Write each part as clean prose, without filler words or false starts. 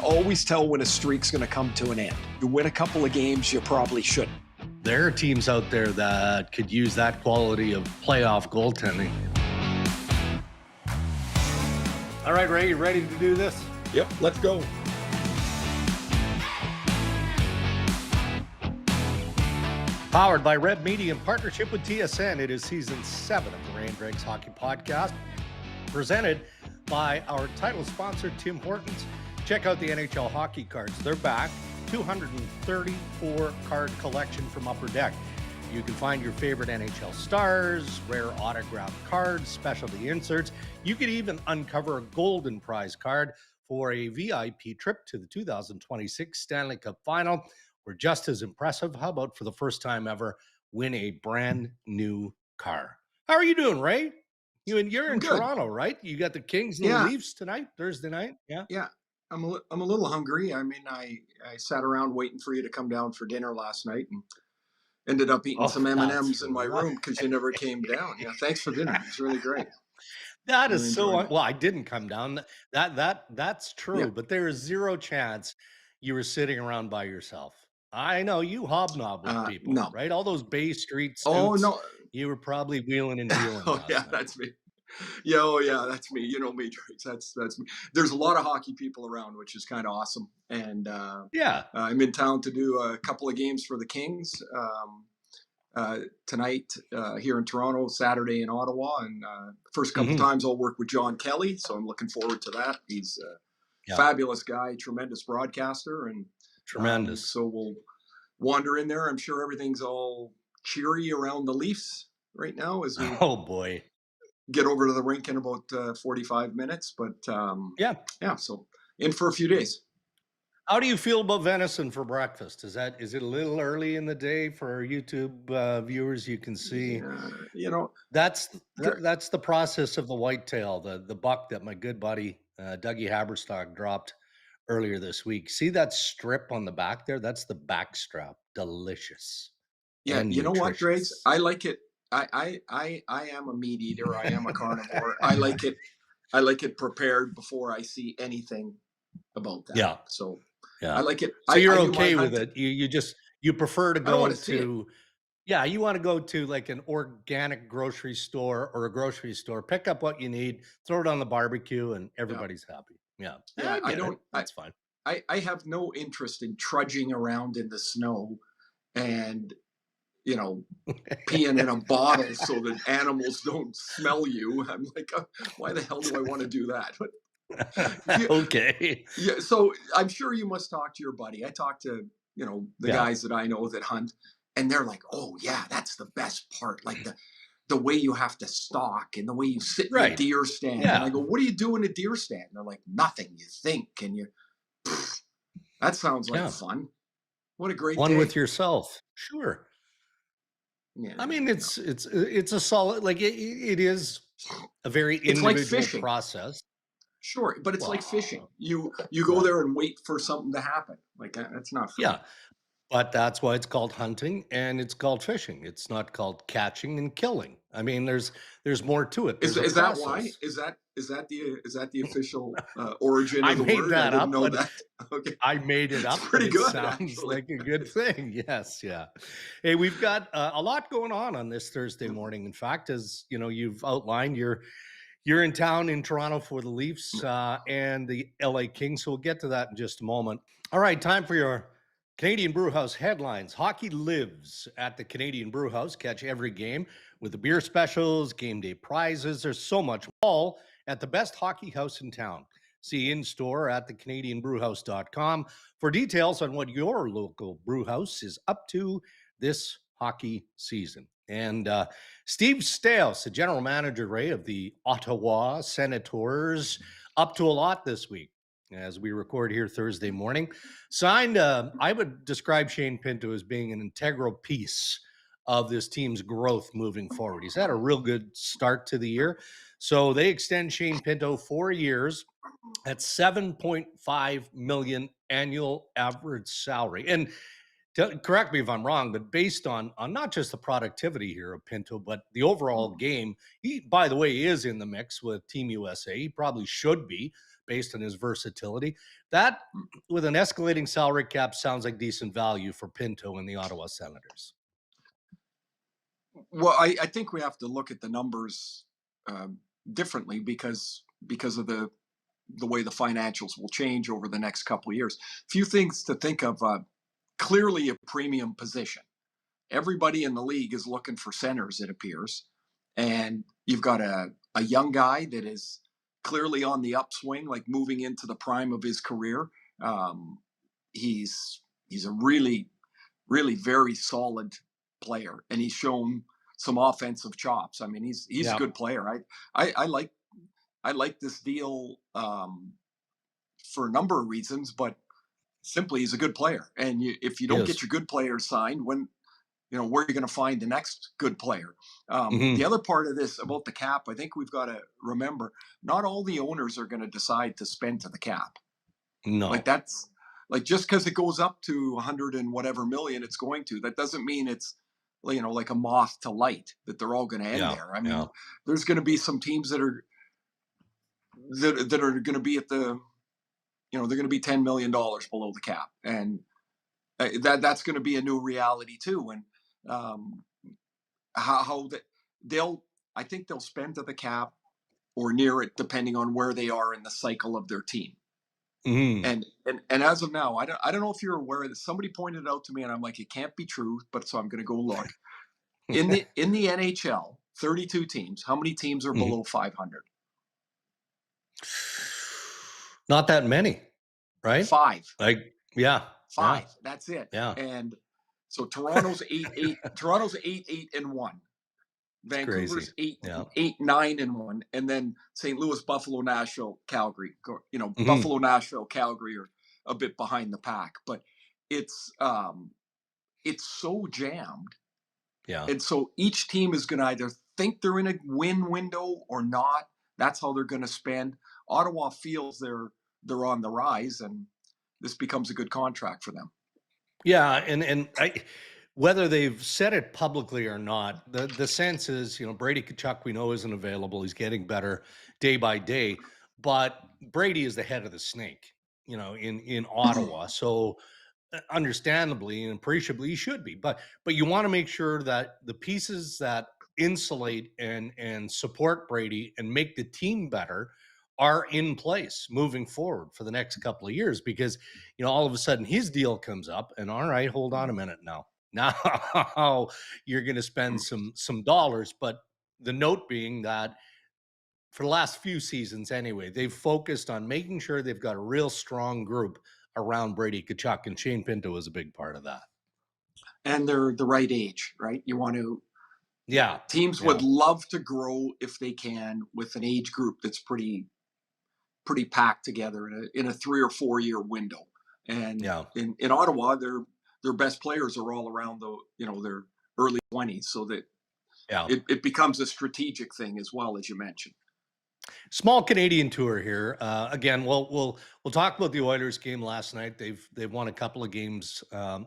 always tell when a streak's going to come to an end. You win a couple of games, you probably shouldn't. There are teams out there that could use that quality of playoff goaltending. All right, Ray, you ready to do this? Yep, let's go. Powered by Red Media in partnership with TSN, it is season 7 of the Rain Dregs Hockey Podcast, presented by our title sponsor, Tim Hortons. Check out the NHL hockey cards. They're back. 234 card collection from Upper Deck. You can find your favorite NHL stars, rare autographed cards, specialty inserts. You could even uncover a golden prize card for a VIP trip to the 2026 Stanley Cup Final. Or just as impressive, how about for the first time ever, win a brand new car? How are you doing, Ray? You're in Toronto, right? You got the Kings and the Leafs tonight, Thursday night? Yeah. I'm a little hungry. I mean, I sat around waiting for you to come down for dinner last night and ended up eating some M&Ms in my room because you never came down. Yeah, thanks for dinner. It's really great. That is so well. I didn't come down. That's true, Yeah. but there is zero chance you were sitting around by yourself. I know you hobnob with people, no. right? All those Bay Street suits. Oh no, you were probably wheeling and dealing. oh yeah, night. that's me. Yeah, that's me. You know me, Drake. That's me. There's a lot of hockey people around, which is kind of awesome. And I'm in town to do a couple of games for the Kings tonight here in Toronto, Saturday in Ottawa, and first couple times I'll work with John Kelly, so I'm looking forward to that. He's a fabulous guy, tremendous broadcaster, and tremendous. So we'll wander in there. I'm sure everything's all cheery around the Leafs right now as we get over to the rink in about 45 minutes. But so in for a few days. How do you feel about venison for breakfast? Is it a little early in the day for our YouTube viewers? You can see, that's the process of the whitetail, the buck that my good buddy Dougie Haberstock dropped earlier this week. See that strip on the back there? That's the back strap. Delicious. Yeah, you know what, Grace? I like it. I am a meat eater. I am a carnivore. I like it prepared before I see anything about that. Yeah. So I like it. So you're okay with it. You prefer to go to you want to go to like an organic grocery store or a grocery store, pick up what you need, throw it on the barbecue, and everybedy's happy. Yeah. That's fine. I have no interest in trudging around in the snow and peeing in a bottle so that animals don't smell you. I'm like, why the hell do I want to do that? Okay. Yeah. So I'm sure you must talk to your buddy. I talk to, the guys that I know that hunt, and they're like, oh yeah, that's the best part. Like the way you have to stalk and the way you sit in a deer stand. Yeah. And I go, what do you do in a deer stand? And they're like, nothing. You think, and that sounds like fun. What a great one day. with yourself. Sure. Yeah, I mean, it's a solid, like it is a very individual process. Sure, but it's like fishing. You go there and wait for something to happen. Like that's not fun. Yeah, but that's why it's called hunting and it's called fishing. It's not called catching and killing. I mean, there's more to it. Is that why? Is that the official origin of the word? I made that up. That. Okay. I made it up. Pretty good. Sounds like a good thing. Yes. Yeah. Hey, we've got a lot going on this Thursday morning. In fact, as you've outlined, you're in town in Toronto for the Leafs and the LA Kings. So we'll get to that in just a moment. All right, time for your Canadian Brewhouse headlines. Hockey lives at the Canadian Brewhouse. Catch every game with the beer specials, game day prizes. There's so much, all at the best hockey house in town. See in-store at thecanadianbrewhouse.com for details on what your local brewhouse is up to this hockey season. And Steve Staios, the general manager, Ray, of the Ottawa Senators, up to a lot this week as we record here Thursday morning. Signed, I would describe Shane Pinto as being an integral piece of this team's growth moving forward. He's had a real good start to the year. So they extend Shane Pinto 4 years at $7.5 million annual average salary. And Correct me if I'm wrong, but based on not just the productivity here of Pinto, but the overall game, he, by the way, is in the mix with Team USA. He probably should be based on his versatility. That, with an escalating salary cap, sounds like decent value for Pinto and the Ottawa Senators. Well, I think we have to look at the numbers differently because of the way the financials will change over the next couple of years. Few things to think of. Clearly a premium position. Everybody in the league is looking for centers, it appears. And you've got a young guy that is clearly on the upswing, like moving into the prime of his career. He's a really, really very solid player, and he's shown some offensive chops. I mean, he's a good player. I like this deal for a number of reasons, but simply he's a good player. And if you don't get your good players signed, when where are you going to find the next good player? The other part of this about the cap, I think we've got to remember, not all the owners are going to decide to spend to the cap. No, like that's like, just because it goes up to 100 and whatever million it's going to, that doesn't mean it's like a moth to light, that they're all going to end there. I mean, there's going to be some teams that are going to be at the they're going to be $10 million below the cap, and that's going to be a new reality too. And how I think they'll spend to the cap or near it, depending on where they are in the cycle of their team. And as of now, I don't know if you're aware of this. Somebody pointed it out to me, and I'm like, it can't be true, but so I'm going to go look. In the NHL, 32 teams. How many teams are below 500? Not that many, right? 5. Five. Yeah. That's it. Yeah. And so Toronto's 8-8. Toronto's 8-8-1. Vancouver's 8-9-1, and then St. Louis, Buffalo, Nashville, Calgary. Buffalo, Nashville, Calgary are a bit behind the pack, but it's so jammed. Yeah. And so each team is going to either think they're in a win window or not. That's how they're going to spend. Ottawa feels they're on the rise, and this becomes a good contract for them. Yeah, and whether they've said it publicly or not, the sense is, Brady Tkachuk, we know, isn't available. He's getting better day by day, but Brady is the head of the snake, in Ottawa. So understandably and appreciably, he should be. But you want to make sure that the pieces that insulate and support Brady and make the team better are in place moving forward for the next couple of years, because all of a sudden his deal comes up, and all right, hold on a minute now you're going to spend some dollars. But the note being that for the last few seasons anyway, they've focused on making sure they've got a real strong group around Brady Tkachuk, and Shane Pinto is a big part of that. And they're the right age, right? You want to teams would love to grow if they can with an age group that's pretty packed together in a 3 or 4 year window. And in Ottawa, their best players are all around their early 20s, so that it becomes a strategic thing as well, as you mentioned. Small Canadian tour here. Again, we'll talk about the Oilers game last night. They've won a couple of games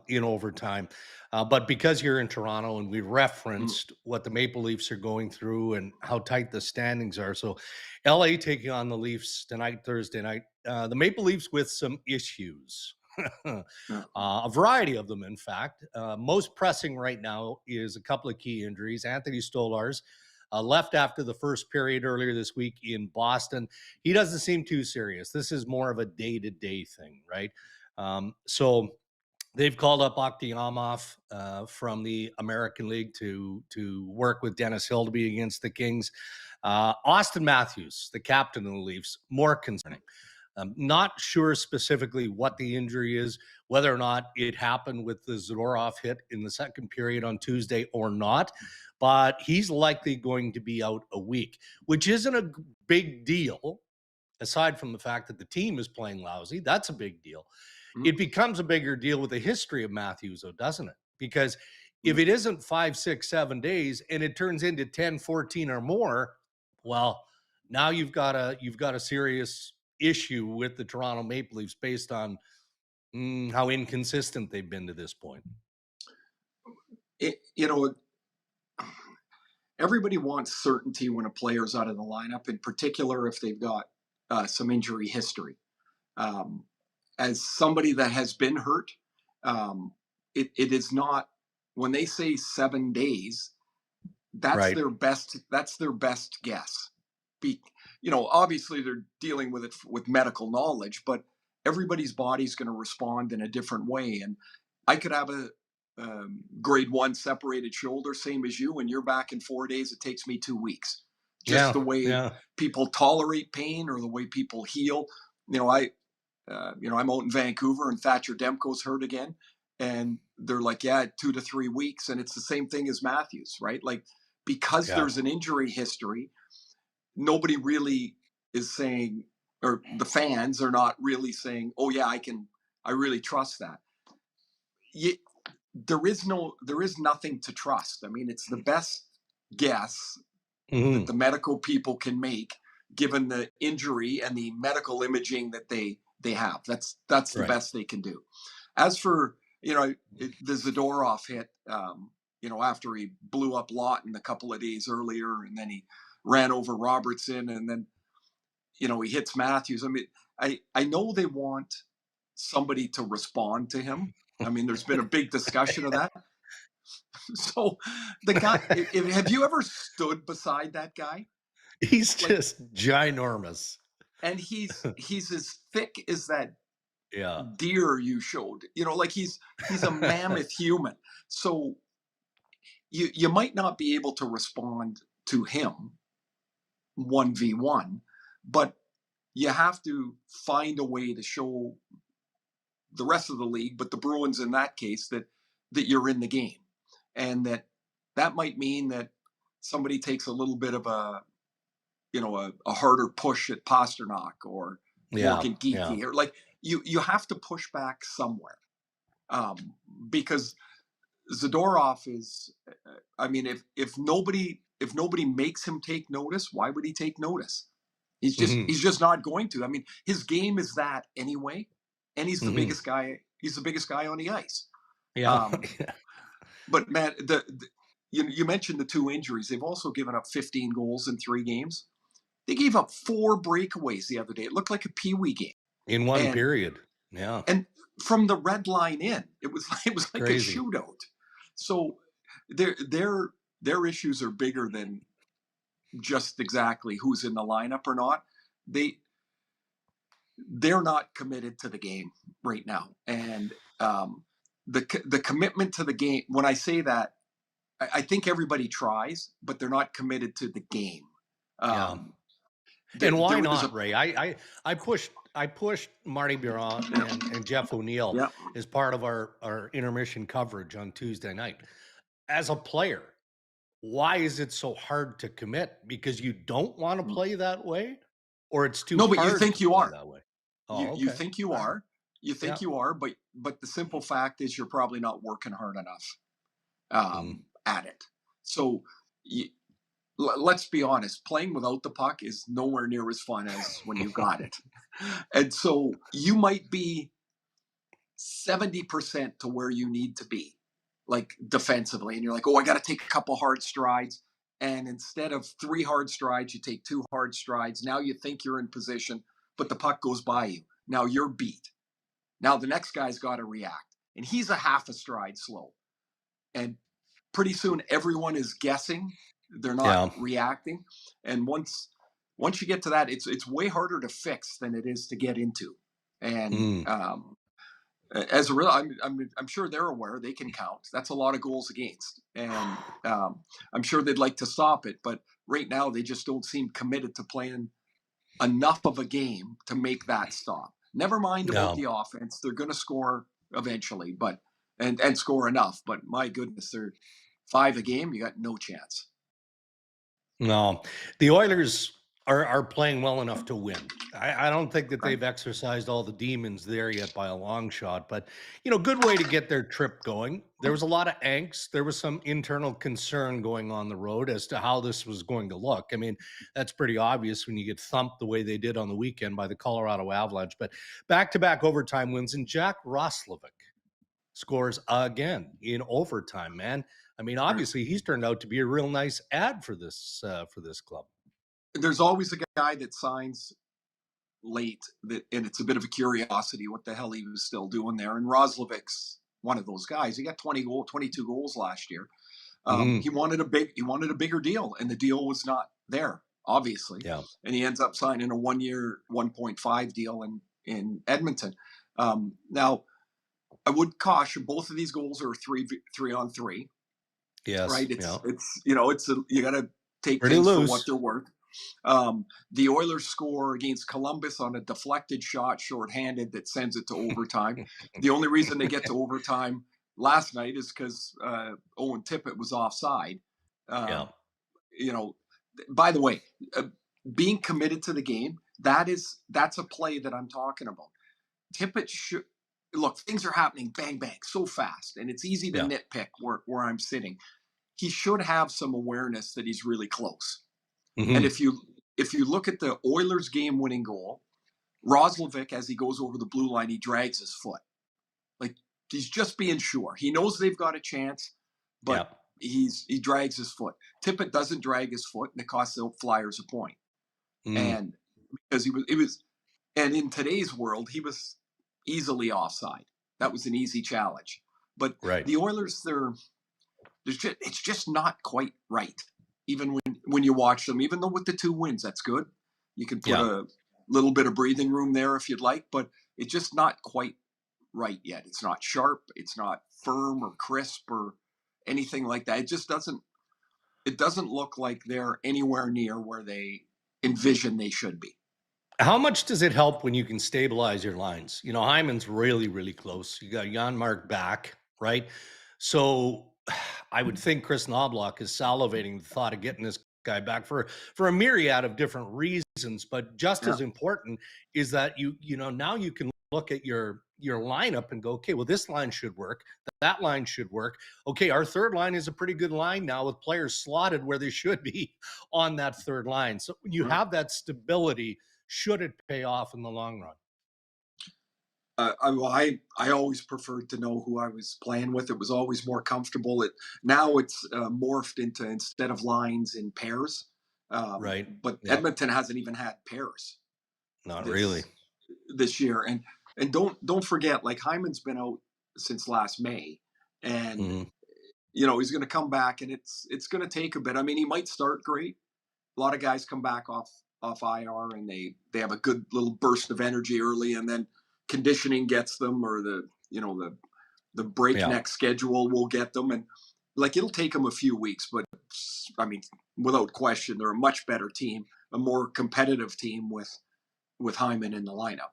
in overtime, but because you're in Toronto and we referenced what the Maple Leafs are going through and how tight the standings are, so LA taking on the Leafs tonight, Thursday night. The Maple Leafs with some issues. A variety of them, in fact. Most pressing right now is a couple of key injuries. Anthony Stolarz left after the first period earlier this week in Boston. He doesn't seem too serious. This is more of a day-to-day thing, right? So they've called up Akhtiamov from the American League to work with Dennis Hildeby against the Kings. Auston Matthews, the captain of the Leafs, more concerning. I'm not sure specifically what the injury is, whether or not it happened with the Zadorov hit in the second period on Tuesday or not, but he's likely going to be out a week, which isn't a big deal, aside from the fact that the team is playing lousy. That's a big deal. It becomes a bigger deal with the history of Matthews, though, doesn't it? Because if it isn't 5, 6, 7 days and it turns into 10, 14 or more, well, now you've got a serious issue with the Toronto Maple Leafs based on How inconsistent they've been to this point. You know, everybody wants certainty when a player's out of the lineup, in particular if they've got some injury history. Um, as somebody that has been hurt, it is not, when they say 7 days, Right. that's their best guess. Be, obviously they're dealing with it with medical knowledge, but everybody's body's going to respond in a different way. And I could have a grade 1 separated shoulder, same as you, and you're back in 4 days. It takes me 2 weeks. Just Yeah. the way Yeah. people tolerate pain or the way people heal. I'm out in Vancouver and Thatcher Demko's hurt again. And they're like, yeah, 2 to 3 weeks. And it's the same thing as Matthews, right? Like, because Yeah. there's an injury history, nobody really is saying, or the fans are not really saying, oh yeah, I really trust that. There is nothing to trust. I mean, it's the best guess that the medical people can make given the injury and the medical imaging that they have. That's the best they can do. As for, the Zadorov hit, after he blew up Lawton a couple of days earlier, and then he ran over Robertson, and then, he hits Matthews. I mean, I know they want somebody to respond to him. I mean, there's been a big discussion of that. So the guy, have you ever stood beside that guy? He's just ginormous. And he's as thick as that Yeah. deer you showed. Like he's a mammoth human. So you might not be able to respond to him 1v1, but you have to find a way to show the rest of the league, but the Bruins in that case, that you're in the game. And that might mean that somebody takes a little bit of a harder push at Pastrnak or Morgan Geekie, or like you have to push back somewhere, because Zadorov is. I mean, if nobody makes him take notice, why would he take notice? He's just not going to. I mean, his game is that anyway, and he's the biggest guy. He's the biggest guy on the ice. Yeah. But man, you mentioned the 2 injuries. They've also given up 15 goals in 3 games. They gave up 4 breakaways the other day. It looked like a peewee game In one period. Yeah. And from the red line in, it was like Crazy. a shootout. So their issues are bigger than just exactly who's in the lineup or not. They're not committed to the game right now, and the commitment to the game. When I say that, I think everybody tries, but they're not committed to the game. And why not, Ray? I pushed Marty Biron and Jeff O'Neill as part of our intermission coverage on Tuesday night. As a player, why is it so hard to commit? Because you don't want to play that way, or it's too hard? No, but you think you are that way. You think you are. You think you are, but the simple fact is you're probably not working hard enough at it. So let's be honest, playing without the puck is nowhere near as fun as when you got it. And so you might be 70% to where you need to be, like defensively. And you're like, oh, I got to take a couple hard strides. And instead of 3 hard strides, you take 2 hard strides. Now you think you're in position, but the puck goes by you. Now you're beat. Now the next guy's got to react. And he's a half a stride slow. And pretty soon everyone is guessing. They're not reacting. And once you get to that, it's way harder to fix than it is to get into. And as a real, I'm sure they're aware they can count. That's a lot of goals against, and I'm sure they'd like to stop it. But right now, they just don't seem committed to playing enough of a game to make that stop. Never mind about the offense; they're going to score eventually, but and score enough. But my goodness, they're 5 a game. You got no chance. No, the Oilers are playing well enough to win. I don't think that Right. they've exercised all the demons there yet by a long shot, but good way to get their trip going. There was a lot of angst. There was some internal concern going on the road as to how this was going to look. I mean, that's pretty obvious when you get thumped the way they did on the weekend by the Colorado Avalanche. But back-to-back overtime wins, and Jack Roslovic scores again in overtime. Man, I mean, obviously he's turned out to be a real nice ad for this club. There's always a guy that signs late and it's a bit of a curiosity what the hell he was still doing there. And Roslovic's one of those guys. He got 22 goals last year. He wanted a bigger deal, and the deal was not there, obviously. Yeah. And he ends up signing a 1-year, 1.5 deal in Edmonton. Now, I would caution both of these goals are 3-on-3. Yes. Right. You got to take pretty things loose for what they're worth. The Oilers score against Columbus on a deflected shot, shorthanded, that sends it to overtime. The only reason they get to overtime last night is because Owen Tippett was offside. Yeah. By the way, being committed to the game, that's a play that I'm talking about. Tippett should look. Things are happening, bang bang, so fast, and it's easy to nitpick where I'm sitting. He should have some awareness that he's really close. And if you look at the Oilers game-winning goal, Roslovic, as he goes over the blue line, he drags his foot. Like, he's just being sure. He knows they've got a chance, but he drags his foot. Tippett doesn't drag his foot, and it costs the Flyers a point. And because and in today's world, he was easily offside. That was an easy challenge. But the Oilers, it's just not quite right. Even when you watch them, even though with the 2 wins, that's good. You can put a little bit of breathing room there if you'd like, but it's just not quite right yet. It's not sharp. It's not firm or crisp or anything like that. It doesn't look like they're anywhere near where they envision they should be. How much does it help when you can stabilize your lines? Hyman's really, really close. You got Janmark back, right? So I would think Chris Knobloch is salivating the thought of getting this guy back for a myriad of different reasons. But just as important is that now you can look at your lineup and go, okay, well, this line should work. That line should work. Okay, our third line is a pretty good line now with players slotted where they should be on that third line. So when you have that stability, should it pay off in the long run? I always preferred to know who I was playing with. It was always more comfortable. Now it's morphed into, instead of lines, in pairs. Right. But Edmonton hasn't even had pairs. Not really. This year. And don't forget, like, Hyman's been out since last May, and he's going to come back, and it's going to take a bit. I mean, he might start great. A lot of guys come back off IR, and they have a good little burst of energy early, and then conditioning gets them, or the breakneck schedule will get them, and like, it'll take them a few weeks. But I mean, without question, they're a much better team, a more competitive team with Hyman in the lineup.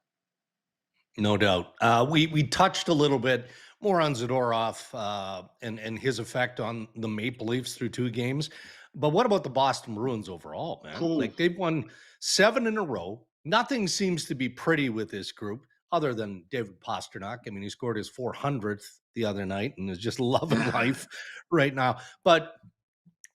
No doubt. We touched a little bit more on Zadorov and his effect on the Maple Leafs through 2 games. But what about the Boston Bruins overall, man? Cool. Like, they've won 7 in a row. Nothing seems to be pretty with this group other than David Pastrnak. I mean, he scored his 400th the other night and is just loving life right now. But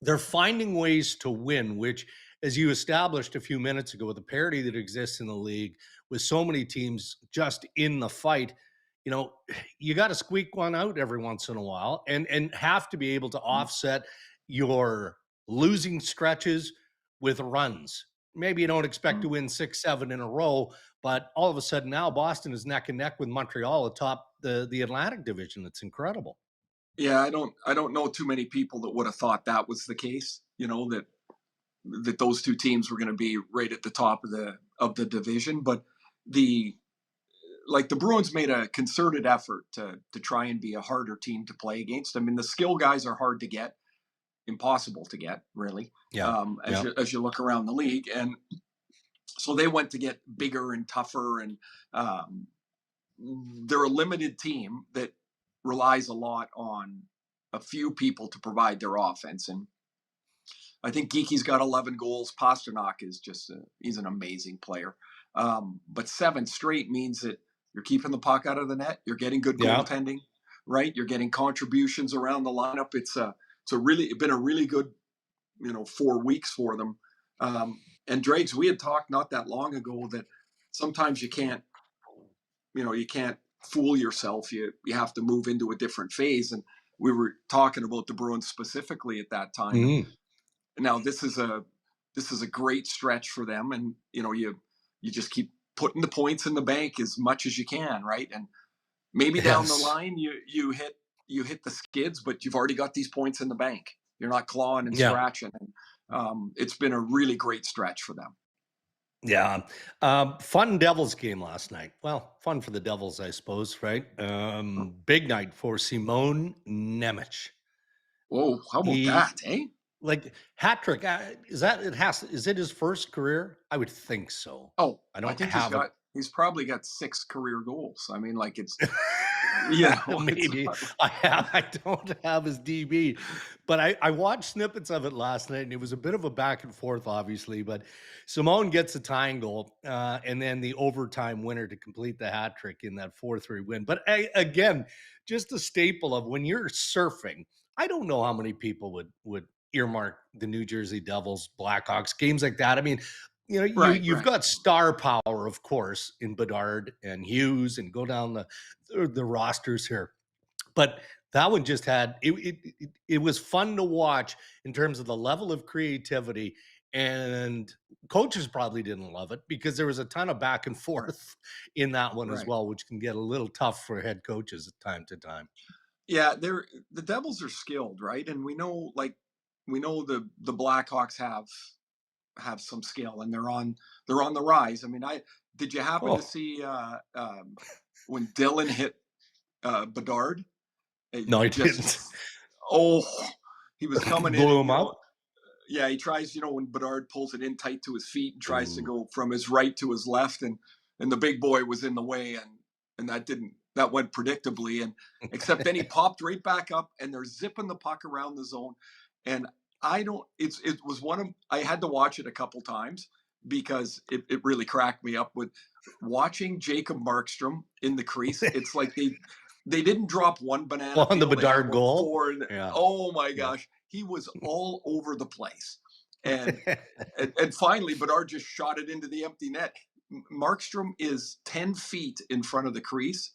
they're finding ways to win, which, as you established a few minutes ago, with the parity that exists in the league, with so many teams just in the fight, you got to squeak one out every once in a while and have to be able to offset your losing stretches with runs. Maybe you don't expect to win 6-7 in a row, but all of a sudden now Boston is neck and neck with Montreal atop the Atlantic Division. That's incredible. Yeah, I don't know too many people that would have thought that was the case. That those 2 teams were going to be right at the top of the division, but the Bruins made a concerted effort to try and be a harder team to play against. I mean, the skill guys are hard to get, impossible to get, really. As you look around the league, and so they went to get bigger and tougher, and they're a limited team that relies a lot on a few people to provide their offense. And I think Geekie's got 11 goals. Pastrnak is just he's an amazing player. But 7 straight means that you're keeping the puck out of the net. You're getting good Yeah. goaltending, right? You're getting contributions around the lineup. It's been a really good 4 weeks for them. And Dregs, we had talked not that long ago that sometimes you can't fool yourself. You have to move into a different phase. And we were talking about the Bruins specifically at that time. Mm-hmm. Now this is a great stretch for them, and you just keep putting the points in the bank as much as you can, right? And maybe down the line you hit the skids, but you've already got these points in the bank. You're not clawing and scratching, and it's been a really great stretch for them. Yeah. Fun Devils game last night. Well, fun for the Devils, I suppose, right? Big night for Simon Nemec. Whoa, how about that, eh? Like hat trick. Is it his first career? I would think so. Oh, I think he's probably got 6 career goals. I mean, like it's maybe I don't have his DB, but I watched snippets of it last night, and it was a bit of a back and forth, obviously. But Simone gets a tying goal, and then the overtime winner to complete the hat trick in that 4-3 win. But again, just a staple of when you're surfing. I don't know how many people would earmark the New Jersey Devils, Blackhawks, games like that. I mean, you've got star power, of course, in Bedard and Hughes, and go down the rosters here. But that one just had it was fun to watch in terms of the level of creativity, and coaches probably didn't love it because there was a ton of back and forth in that one as well, which can get a little tough for head coaches at time to time. Yeah, the Devils are skilled, right? And we know the Blackhawks have some skill, and they're on the rise. I mean, did you happen to see when Dylan hit Bedard? No, I didn't. He was coming blew him up. Yeah, he tries, when Bedard pulls it in tight to his feet and tries to go from his right to his left, and the big boy was in the way, and that went predictably, and except then he popped right back up, and they're zipping the puck around the zone, and I had to watch it a couple times because it really cracked me up with watching Jacob Markstrom in the crease. It's like they didn't drop one banana on the Bedard goal. Oh my gosh, he was all over the place, and finally Bedard just shot it into the empty net. Markstrom is 10 feet in front of the crease.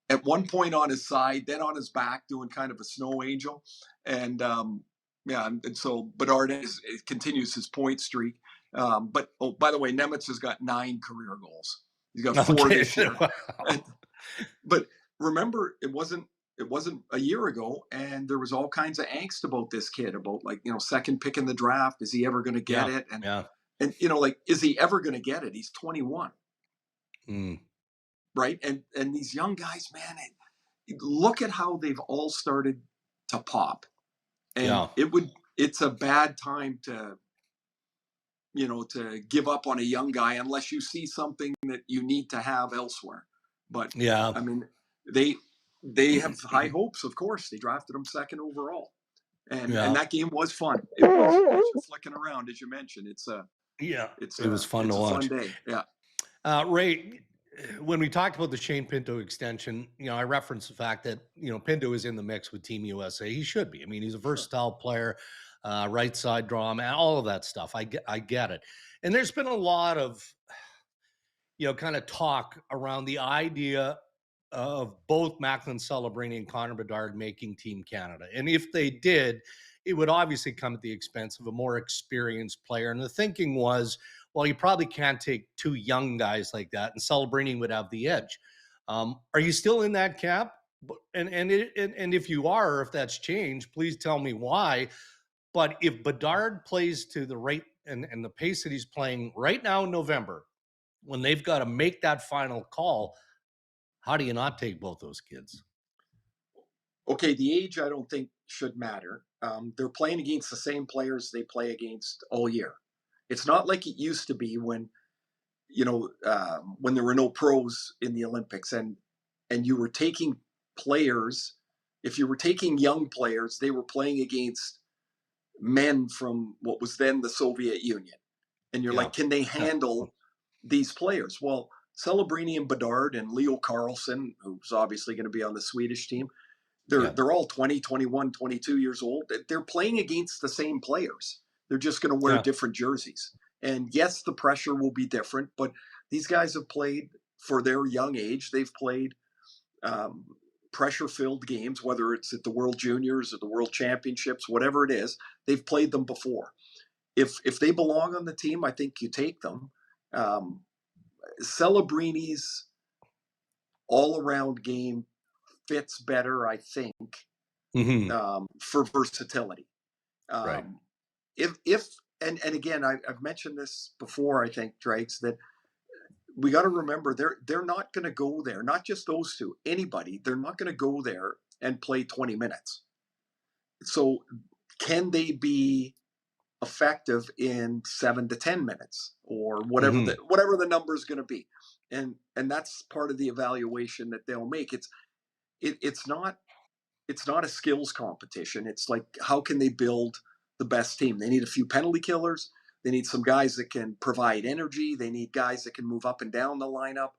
At one point on his side, then on his back, doing kind of a snow angel, and so Bedard continues his point streak. But by the way, Nemec has got 9 career goals. He's got 4 this year. But remember, it wasn't a year ago, and there was all kinds of angst about this kid, about second pick in the draft. Is he ever going to get it? And is he ever going to get it? He's 21. Right. And these young guys, man, look at how they've all started to pop. And it's a bad time to give up on a young guy unless you see something that you need to have elsewhere. But I mean, they have high hopes, of course. They drafted him 2nd overall. And that game was fun. It was flicking around, as you mentioned. It was fun to watch. Fun day. Yeah. Ray, when we talked about the Shane Pinto extension, I referenced the fact that, Pinto is in the mix with Team USA. He should be. I mean, he's a versatile player, right side draw, man, all of that stuff. I get it. And there's been a lot of, kind of talk around the idea of both Macklin Celebrini and Connor Bedard making Team Canada. And if they did, it would obviously come at the expense of a more experienced player. And the thinking was, well, you probably can't take 2 young guys like that, and Celebrini would have the edge. Are you still in that camp? And if you are, or if that's changed, please tell me why. But if Bedard plays to the rate and the pace that he's playing right now in November, when they've got to make that final call, how do you not take both those kids? Okay, the age I don't think should matter. They're playing against the same players they play against all year. It's not like it used to be when there were no pros in the Olympics, and you were taking players. If you were taking young players, they were playing against men from what was then the Soviet Union. And you're like, can they handle these players? Well, Celebrini and Bedard and Leo Carlsson, who's obviously going to be on the Swedish team, they're all 20, 21, 22 years old. They're playing against the same players. They're just going to wear different jerseys. And yes, the pressure will be different, but these guys have played for their young age. They've played pressure-filled games, whether it's at the World Juniors or the World Championships, whatever it is. They've played them before. If they belong on the team, I think you take them. Celebrini's all-around game fits better, I think, for versatility. Right. And again, I've mentioned this before, I think, Drakes, that we got to remember they're not going to go there. Not just those two, anybody. They're not going to go there and play 20 minutes. So can they be effective in 7 to 10 minutes or whatever whatever the number is going to be? And that's part of the evaluation that they'll make. It's not a skills competition. It's like, how can they build the best team? They need a few penalty killers. They need some guys that can provide energy. They need guys that can move up and down the lineup.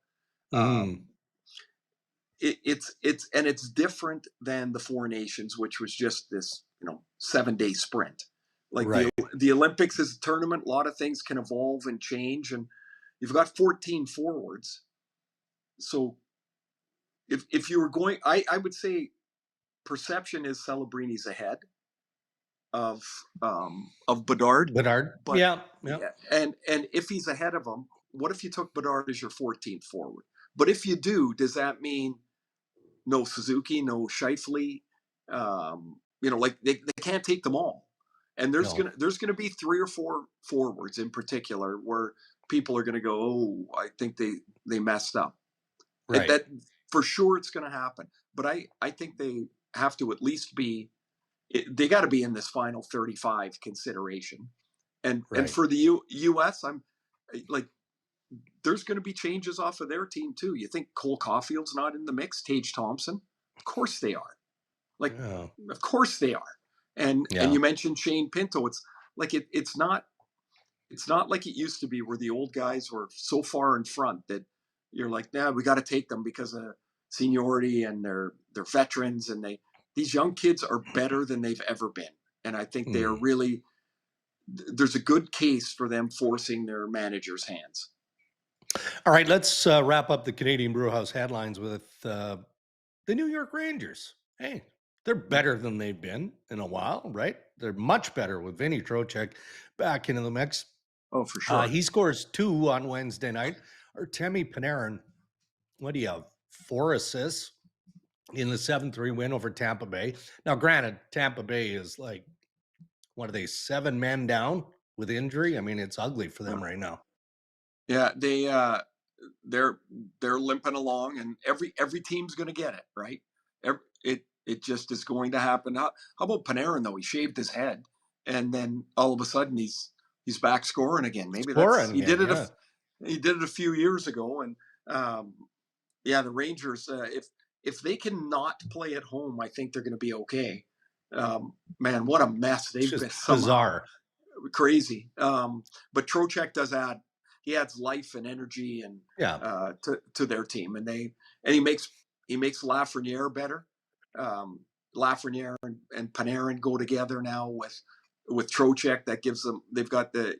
It's different than the Four Nations, which was just this 7-day sprint. Like the Olympics is a tournament. A lot of things can evolve and change, and you've got 14 forwards. So if you were going, I would say perception is Celebrini's ahead of Bedard. But, yeah. And if he's ahead of him, what if you took Bedard as your 14th forward? But if you do, does that mean no Suzuki, no Scheifele? Like they can't take them all. And there's gonna be 3 or 4 forwards in particular where people are gonna go, oh, I think they messed up. Right. That for sure it's gonna happen. But I think they have to at least be. They got to be in this final 35 consideration, and for the U.S., I'm like, there's going to be changes off of their team too. You think Cole Caulfield's not in the mix? Tage Thompson, of course they are. Like, of course they are. And you mentioned Shane Pinto. It's like it's not like it used to be where the old guys were so far in front that you're like, nah, we got to take them because of seniority and they're veterans, and these young kids are better than they've ever been. And I think they're really, there's a good case for them forcing their manager's hands. All right, let's wrap up the Canadian Brewhouse headlines with the New York Rangers. Hey, they're better than they've been in a while, right? They're much better with Vinny Trochek back into the mix. Oh, for sure. He scores 2 on Wednesday night. Artemi Panarin, what do you have? 4 assists in the 7-3 win over Tampa Bay. Now, granted, Tampa Bay is like, what are they, 7 men down with injury? I mean, it's ugly for them right now. Yeah, they're limping along, and every team's going to get it, right? It just is going to happen. How about Panarin though? He shaved his head, and then all of a sudden he's back scoring again. Maybe he did it a few years ago, and the Rangers, if they can not play at home, I think they're going to be okay. Man, what a mess they've been. Bizarre, crazy. But Trochek he adds life and energy and to their team, and he makes Lafreniere better. Lafreniere and Panarin go together now with Trochek. That gives them. They've got the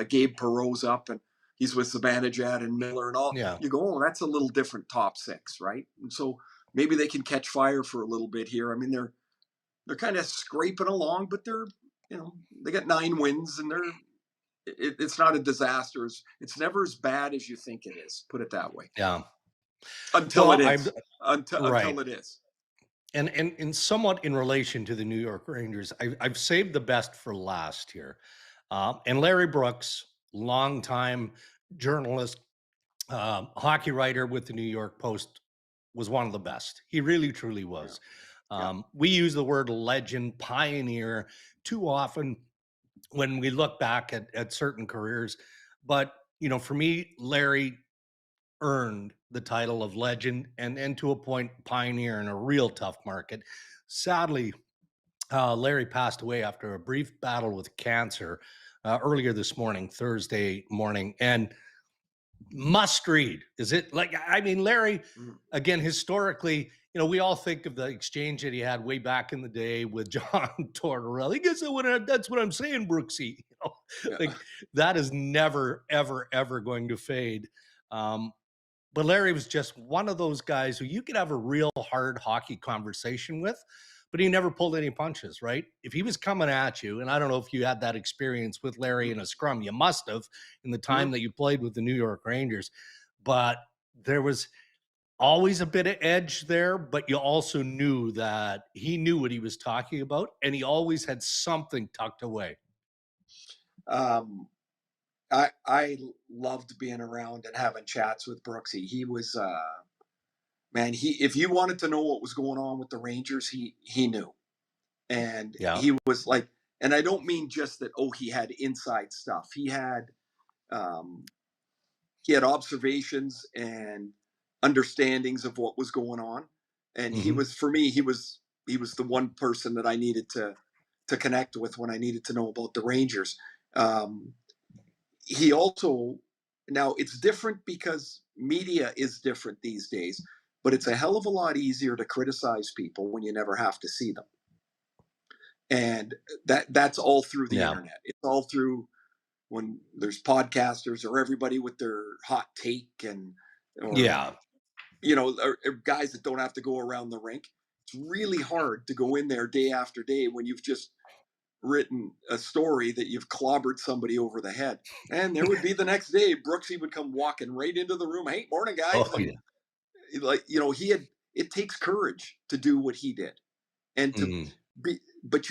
Gabe Perreault's up, and he's with Zibanejad and Miller and all. Yeah. You go, oh, that's a little different top 6, right? And so maybe they can catch fire for a little bit here. I mean, they're kind of scraping along, but they're they got 9 wins, and it's not a disaster. It's never as bad as you think it is. Put it that way. Yeah. Until it is. And somewhat in relation to the New York Rangers, I've saved the best for last here. And Larry Brooks, longtime journalist, hockey writer with the New York Post, was one of the best. He really, truly was. We use the word legend, pioneer too often when we look back at certain careers. But, for me, Larry earned the title of legend and to a point, pioneer in a real tough market. Sadly, Larry passed away after a brief battle with cancer earlier this morning, Thursday morning. And must read. Is it like, I mean, Larry, again, historically, you know, we all think of the exchange that he had way back in the day with John Tortorella. Guess that's what I'm saying, Brooksy. You know, like that is never, ever, ever going to fade. But Larry was just one of those guys who you could have a real hard hockey conversation with, but he never pulled any punches, right? If he was coming at you, and I don't know if you had that experience with Larry in a scrum, you must have in the time that you played with the New York Rangers, but there was always a bit of edge there, but you also knew that he knew what he was talking about, and he always had something tucked away. I loved being around and having chats with Brooksy. He was man, if you wanted to know what was going on with the Rangers, he knew. And he was like, and I don't mean just that, he had inside stuff. He had observations and understandings of what was going on. And he was, for me, he was the one person that I needed to connect with when I needed to know about the Rangers. He also, now it's different because media is different these days, but it's a hell of a lot easier to criticize people when you never have to see them. And that's all through the internet. It's all through when there's podcasters or everybody with their hot take or guys that don't have to go around the rink. It's really hard to go in there day after day when you've just written a story that you've clobbered somebody over the head. And there would be the next day, Brooksy would come walking right into the room. Hey, morning, guys. It takes courage to do what he did. And to be, but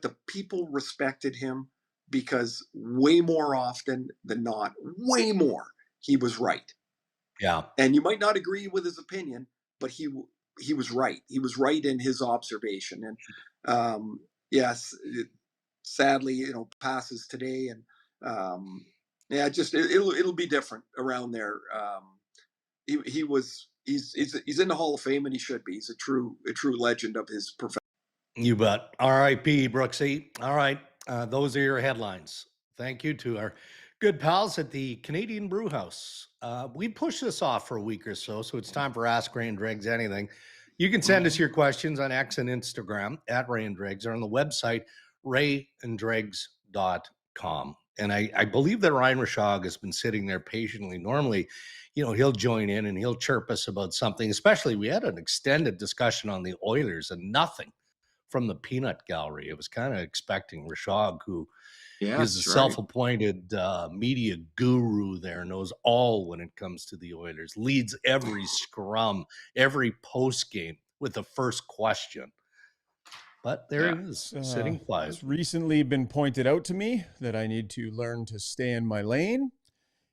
the people respected him because way more often than not, he was right. Yeah. And you might not agree with his opinion, but he was right. He was right in his observation. And yes, sadly, passes today. And it'll be different around there. He's in the Hall of Fame, and he should be. He's a true legend of his profession. You bet. R.I.P. Brooksy. All right. Those are your headlines. Thank you to our good pals at the Canadian Brew House. We pushed this off for a week or so it's time for Ask Ray and Dregs Anything. You can send us your questions on X and Instagram at Ray and Dregs or on the website rayanddregs.com. And I believe that Ryan Rishaug has been sitting there patiently. Normally, he'll join in and he'll chirp us about something, especially we had an extended discussion on the Oilers and nothing from the peanut gallery. I was kind of expecting Rishaug, who is a self-appointed media guru there, knows all when it comes to the Oilers, leads every scrum, every post game with the first question. But there he is, sitting quiet. It's recently been pointed out to me that I need to learn to stay in my lane.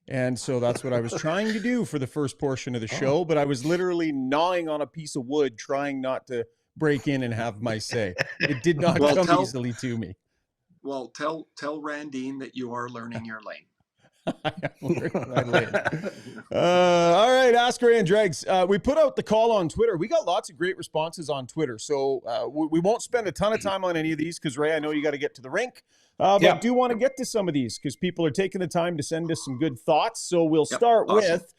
And so that's what I was trying to do for the first portion of the show. But I was literally gnawing on a piece of wood, trying not to break in and have my say. It did not come easily to me. Well, tell Randine that you are learning your lane. I am learning my lane. All right, Ask Ray and Dregs. We put out the call on Twitter. We got lots of great responses on Twitter. So we won't spend a ton of time on any of these because, Ray, I know you got to get to the rink. But I do want to get to some of these because people are taking the time to send us some good thoughts. So we'll start with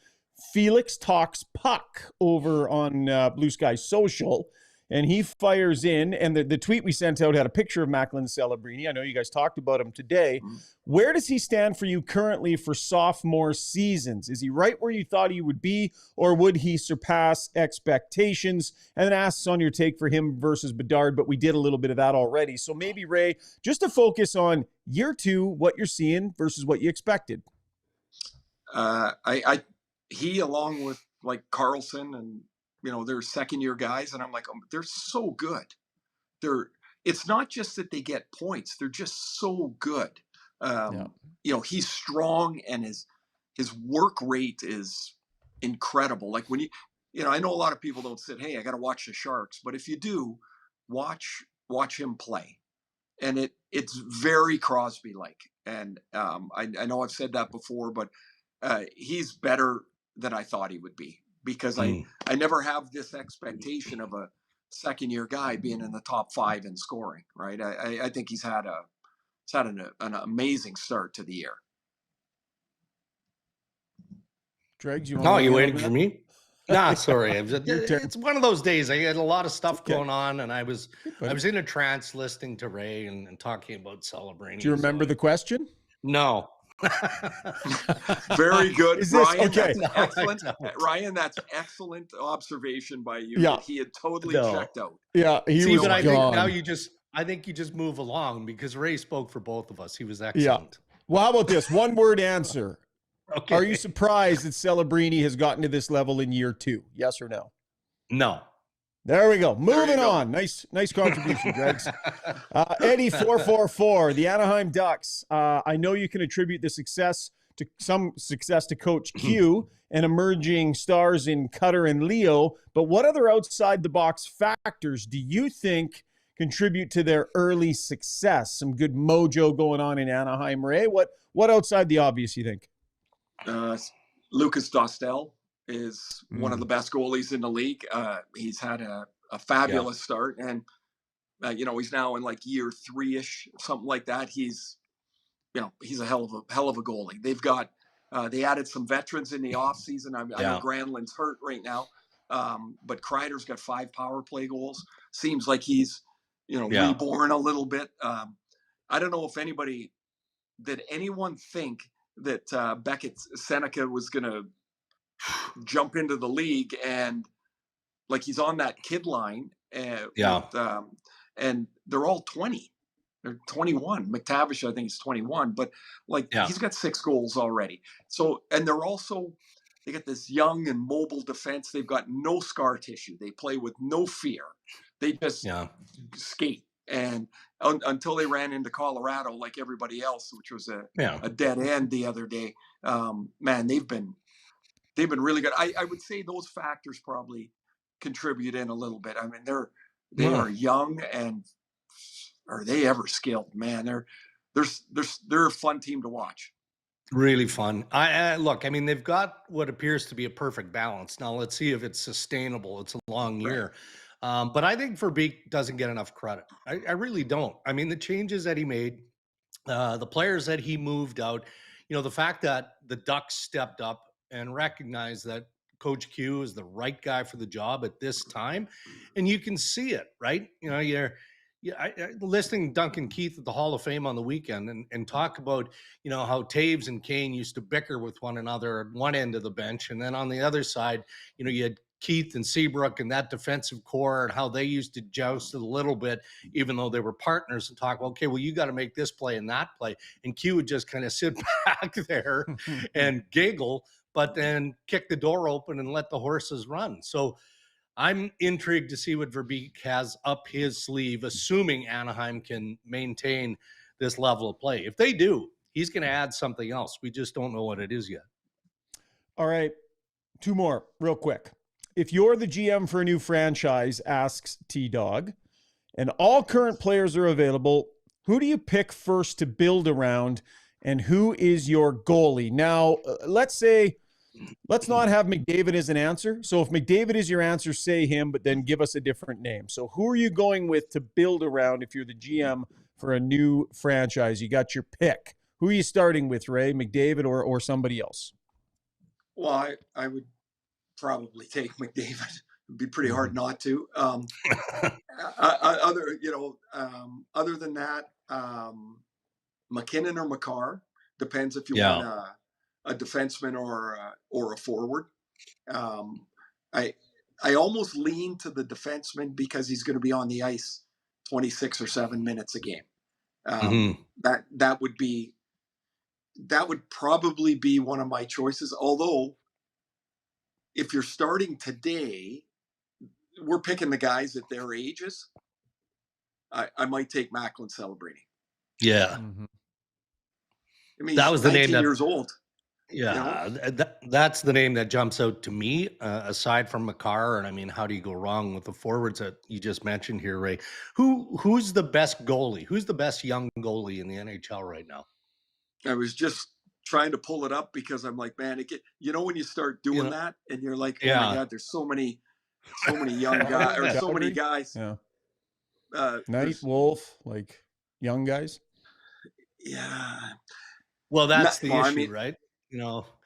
Felix Talks Puck over on Blue Sky Social. And he fires in, and the tweet we sent out had a picture of Macklin Celebrini. I know you guys talked about him today. Where does he stand for you currently for sophomore seasons? Is he right where you thought he would be, or would he surpass expectations? And then asks on your take for him versus Bedard, but we did a little bit of that already. So maybe, Ray, just to focus on year two, what you're seeing versus what you expected. He, along with like Carlson and they're second-year guys, and I'm like, they're so good. It's not just that they get points; they're just so good. He's strong, and his work rate is incredible. Like when I know a lot of people don't say, "Hey, I got to watch the Sharks," but if you do, watch him play, and it's very Crosby-like. And I know I've said that before, but he's better than I thought he would be. Because I never have this expectation of a second-year guy being in the top 5 in scoring, right? I think he's had an amazing start to the year. Dregs, you Oh, want you waiting for me? Nah, sorry. It's one of those days. I had a lot of stuff okay. going on, and I was in a trance listening to Ray and talking about Celebrini. Do you remember the question? No. Very good, Is this, Ryan. okay. That's excellent, Ryan. That's excellent observation by you. Yeah. That he had totally checked out. Yeah, he was but I gone. think now I think you just move along because Ray spoke for both of us. He was excellent. Yeah. Well, how about this? One word answer. Okay. Are you surprised that Celebrini has gotten to this level in year 2? Yes or no? No. There we go. Moving on. Nice contribution, Dregs. Eddie444, the Anaheim Ducks. I know you can attribute the success to Coach Q and emerging stars in Cutter and Leo, but what other outside the box factors do you think contribute to their early success? Some good mojo going on in Anaheim, Ray. What outside the obvious you think? Lucas Dostal is one of the best goalies in the league. He's had a fabulous start, and he's now in like year 3-ish, something like that. He's a hell of a goalie. They've got they added some veterans in the offseason. I know Granlund's hurt right now, but Kreider's got 5 power play goals. Seems like he's reborn a little bit. I don't know if did anyone think that Beckett Seneca was going to jump into the league, and like he's on that kid line, and they're all 20. They're 21. McTavish, I think, is 21, but he's got 6 goals already. So, and they got this young and mobile defense. They've got no scar tissue. They play with no fear. They just skate. And until they ran into Colorado, like everybody else, which was a dead end the other day, man, they've been really good. I would say those factors probably contribute in a little bit. I mean, they are young, and are they ever skilled? Man, they're a fun team to watch. Really fun. Look, I mean, they've got what appears to be a perfect balance. Now let's see if it's sustainable. It's a long year. But I think Verbeek doesn't get enough credit. I really don't. I mean, the changes that he made, the players that he moved out, the fact that the Ducks stepped up and recognized that Coach Q is the right guy for the job at this time. And you can see it, right? Listening to Duncan Keith at the Hall of Fame on the weekend and talk about, how Taves and Kane used to bicker with one another at one end of the bench. And then on the other side, you had Keith and Seabrook and that defensive core and how they used to joust a little bit, even though they were partners, and talk, okay, well, you got to make this play and that play. And Q would just kind of sit back there and giggle, but then kick the door open and let the horses run. So I'm intrigued to see what Verbeek has up his sleeve, assuming Anaheim can maintain this level of play. If they do, he's going to add something else. We just don't know what it is yet. All right. 2 more real quick. If you're the GM for a new franchise, asks T-Dog, and all current players are available, who do you pick first to build around, and who is your goalie? Now, let's not have McDavid as an answer. So if McDavid is your answer, say him, but then give us a different name. So who are you going with to build around if you're the GM for a new franchise? You got your pick. Who are you starting with, Ray? McDavid or somebody else? Well, I would probably take McDavid. It'd be pretty hard not to. Other than that, McKinnon or Makar, depends if you want a defenseman or a forward. I almost lean to the defenseman because he's going to be on the ice 26 or 7 minutes a game. That would probably be one of my choices. Although, if you're starting today, we're picking the guys at their ages. I might take Macklin Celebrini. Yeah. I mean, that was the 19 name years old. Yeah, that's the name that jumps out to me, aside from Makar. And I mean, how do you go wrong with the forwards that you just mentioned here, Ray? Who's the best goalie? Who's the best young goalie in the NHL right now? I was just trying to pull it up because I'm like, man, when you start doing that and you're like, oh my God, there's so many so many young guys, or so many guys. Yeah. Knight, Wolf, like young guys. Yeah. Well, that's the issue, right?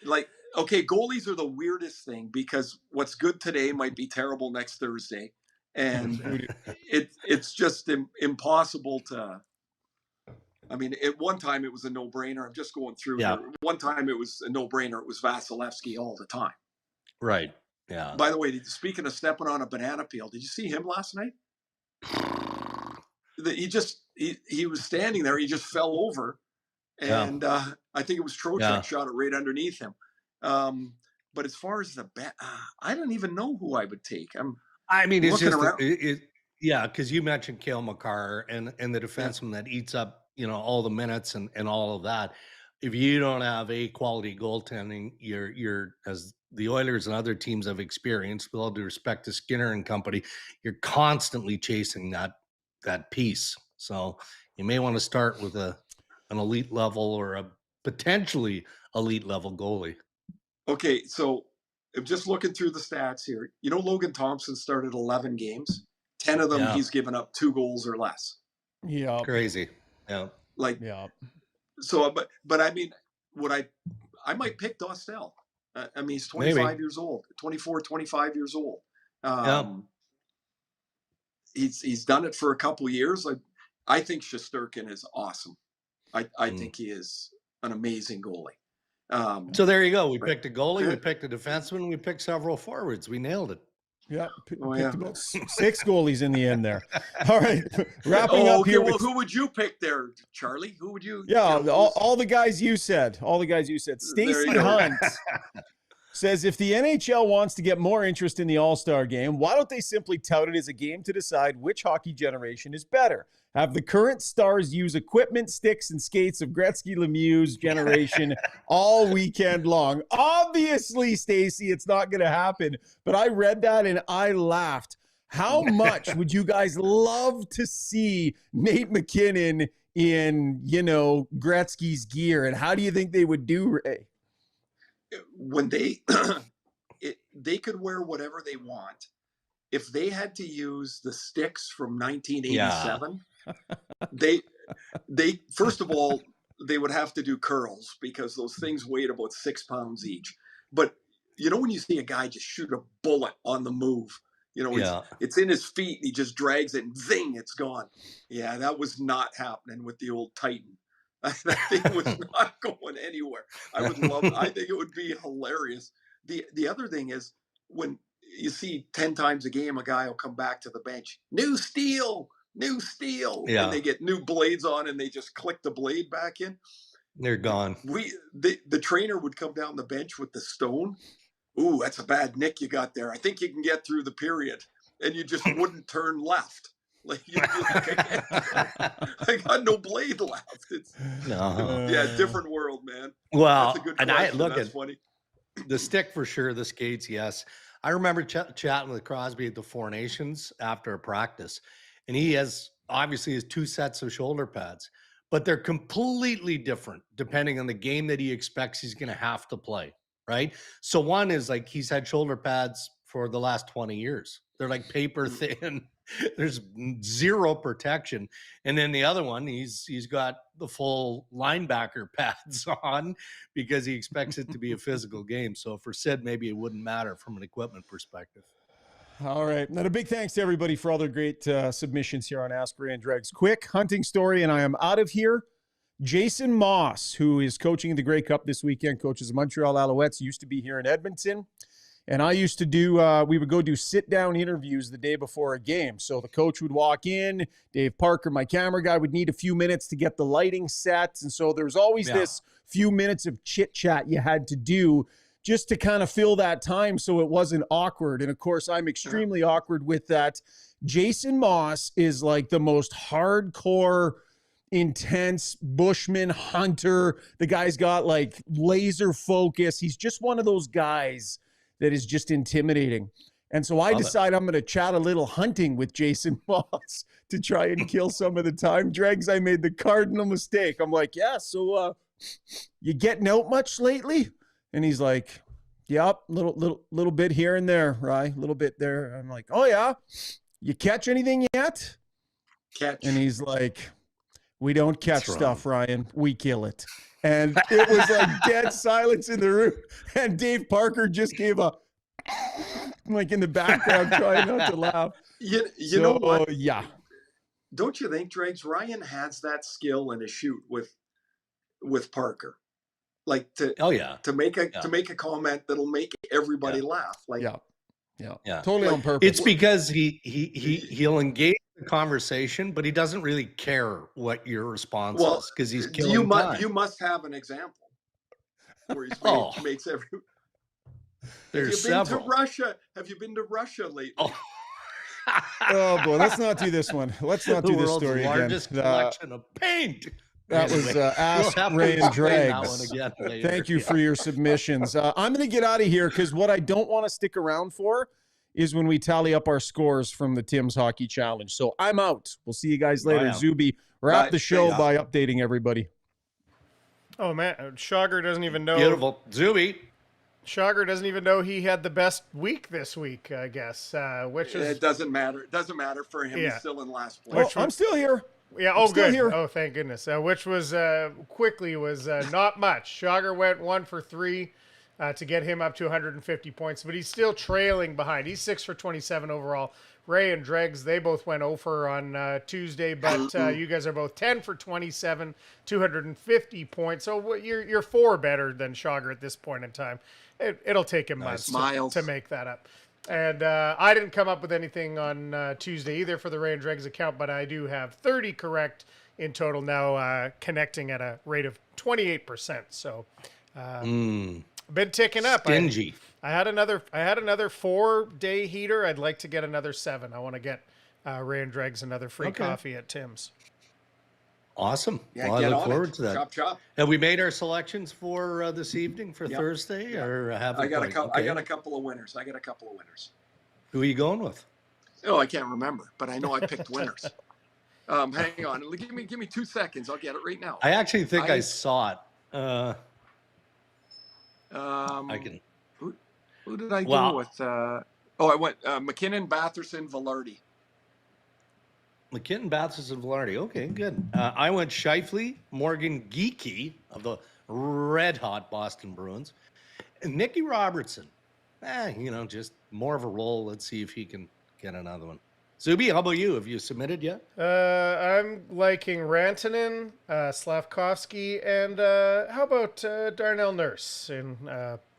Like, okay, goalies are the weirdest thing because what's good today might be terrible next Thursday. And it's just impossible to, I mean, at one time it was a no-brainer. I'm just going through here. One time it was a no-brainer. It was Vasilevsky all the time. Right. Yeah. By the way, speaking of stepping on a banana peel, did you see him last night? He was standing there. He just fell over. And I think it was Trochek shot it right underneath him. But as far as the I don't even know who I would take. It's just because you mentioned Cale Makar and the defenseman that eats up all the minutes and all of that. If you don't have a quality goaltending, you're as the Oilers and other teams have experienced, with all due respect to Skinner and company, you're constantly chasing that piece. So you may want to start with an elite level or a potentially elite level goalie. Okay, so I'm just looking through the stats here. Logan Thompson started 11 games. 10 of them he's given up 2 goals or less. Yeah. Crazy. Yeah. So, but I mean, I might pick Dostal. He's 25 years old, 24, 25 years old. He's done it for a couple of years. I think Shesterkin is awesome. I think he is an amazing goalie. So there you go. We picked a goalie, we picked a defenseman, we picked several forwards. We nailed it. Yeah, picked about 6 goalies in the end there. All right, wrapping up here. Well, who would you pick there, Charlie? Who would you? Yeah, all the guys you said. All the guys you said. Stacey Hunt says, if the NHL wants to get more interest in the All-Star game, why don't they simply tout it as a game to decide which hockey generation is better? Have the current stars use equipment, sticks, and skates of Gretzky Lemieux's generation all weekend long. Obviously, Stacey, it's not going to happen. But I read that and I laughed. How much would you guys love to see Nate McKinnon in, Gretzky's gear? And how do you think they would do, Ray? When they could wear whatever they want. If they had to use the sticks from 1987, they first of all, they would have to do curls because those things weighed about 6 pounds each. But when you see a guy just shoot a bullet on the move, it's in his feet and he just drags it and zing, it's gone. Yeah, that was not happening with the old Titan. That thing was not going anywhere. I think it would be hilarious. The other thing is when you see 10 times a game, a guy will come back to the bench, new steel, and they get new blades on and they just click the blade back in. They're gone. The trainer would come down the bench with the stone. Ooh, that's a bad nick you got there. I think you can get through the period, and you just wouldn't turn left. Like I got no blade left. Different world, man. Well, that's a good and question. That's funny. The stick for sure, the skates, yes. I remember chatting with Crosby at the Four Nations after a practice, and he has 2 sets of shoulder pads, but they're completely different depending on the game that he expects he's going to have to play, right? So one is like he's had shoulder pads for the last 20 years. They're like paper thin. There's zero protection. And then the other one, he's got the full linebacker pads on because he expects it to be a physical game. So for Sid, maybe it wouldn't matter from an equipment perspective. All right. And a big thanks to everybody for all their great submissions here on Ask Ray and Dregs. Quick hunting story, and I am out of here. Jason Moss, who is coaching the Grey Cup this weekend, coaches the Montreal Alouettes, used to be here in Edmonton. And I used to do, we would go do sit-down interviews the day before a game. So the coach would walk in, Dave Parker, my camera guy, would need a few minutes to get the lighting set. And so there was always this few minutes of chit-chat you had to do just to kind of fill that time so it wasn't awkward. And, of course, I'm extremely awkward with that. Jason Moss is like the most hardcore, intense bushman hunter. The guy's got like laser focus. He's just one of those guys that is just intimidating. And so I decide I'm going to chat a little hunting with Jason Moss to try and kill some of the time. Dregs, I made the cardinal mistake. I'm like, so you getting out much lately? And he's like, Yep, little bit here and there, right? A little bit there. I'm like, oh yeah, you catch anything yet? Catch. And he's like, we don't catch stuff, Ryan. We kill it. And it was like dead silence in the room. And Dave Parker just gave a like in the background, trying not to laugh. You know what? Yeah. Don't you think, Dregs, Ryan has that skill in a shoot with Parker? Like to make a comment that'll make everybody laugh. Like yeah, totally on purpose. It's because he'll engage the conversation, but he doesn't really care what your response is because he's killing time. You must have an example where he's makes every. There's several. Have you been to Russia lately? Oh boy, let's not do this one. Let's not do this story again. The largest collection of paint. That was Ask Ray and Dregs. Thank you for your submissions. I'm going to get out of here because what I don't want to stick around for is when we tally up our scores from the Tim's Hockey Challenge. So I'm out. We'll see you guys later. Zuby, wrap the show by updating everybody. Oh, man. Shagar doesn't even know. Beautiful. Zuby. Shagar doesn't even know he had the best week this week, I guess, which is... It doesn't matter. It doesn't matter for him. He's still in last place. I'm still here. Yeah, good. Here. Oh, thank goodness. Which was quickly was not much. Shagar went 1 for 3 to get him up to 150 points, but he's still trailing behind. He's 6 for 27 overall. Ray and Dregs, they both went over on Tuesday, but you guys are both 10 for 27, 250 points. So you're 4 better than Shagar at this point in time. It'll take him months to make that up. And I didn't come up with anything on Tuesday either for the Ray and Dregs account, but I do have 30 correct in total now, connecting at a rate of 28%. So been ticking up. Stingy. I had another 4-day heater. I'd like to get another 7. I want to get Ray and Dregs another free coffee at Tim's. Awesome. Yeah, well, I look forward to that. Chop, chop. Have we made our selections for this evening for Thursday, or have we? I got a couple of winners. Who are you going with? Oh, I can't remember, but I know I picked winners. Hang on, give me 2 seconds. I'll get it right now. I actually think I saw it. I can. Who did I go with? I went McKinnon, Batherson, Velarde. McKinnon, Batherson, Velarde. Okay, good. I went Scheifele, Morgan Geekie of the red-hot Boston Bruins, and Nicky Robertson. Just more of a role. Let's see if he can get another one. Zuby, how about you? Have you submitted yet? I'm liking Rantanen, Slavkovsky, and how about Darnell Nurse in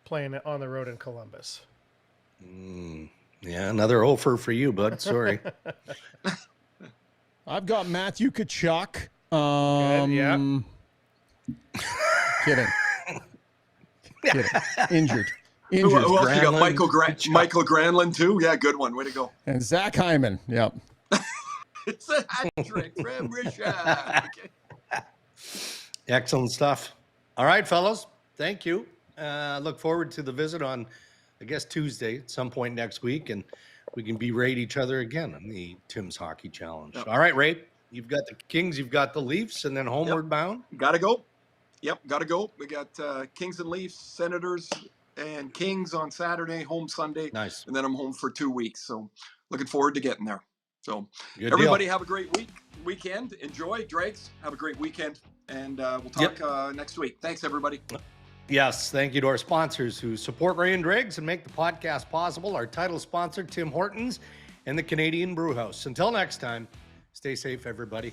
playing on the road in Columbus? Yeah, another offer for you, bud. Sorry. I've got Matthew Tkachuk. Good, yeah. Kidding. Injured. Who else you got? Michael Granlund too. Yeah, good one. Way to go. And Zach Hyman. Yep. It's a hat trick from Risha. Excellent stuff. All right, fellas. Thank you. Look forward to the visit on, I guess, Tuesday at some point next week, and we can berate each other again on the Tim's Hockey Challenge. Yep. All right, Ray. You've got the Kings, you've got the Leafs, and then homeward bound. Gotta go. Yep, gotta go. We got Kings and Leafs, Senators, and Kings on Saturday, home Sunday. Nice. And then I'm home for 2 weeks. So looking forward to getting there. So good everybody deal. Have a great weekend. Enjoy. Dregs, have a great weekend. And we'll talk next week. Thanks, everybody. Yes, thank you to our sponsors who support Ray and Dregs and make the podcast possible. Our title sponsor, Tim Hortons, and the Canadian Brew House. Until next time, stay safe, everybody.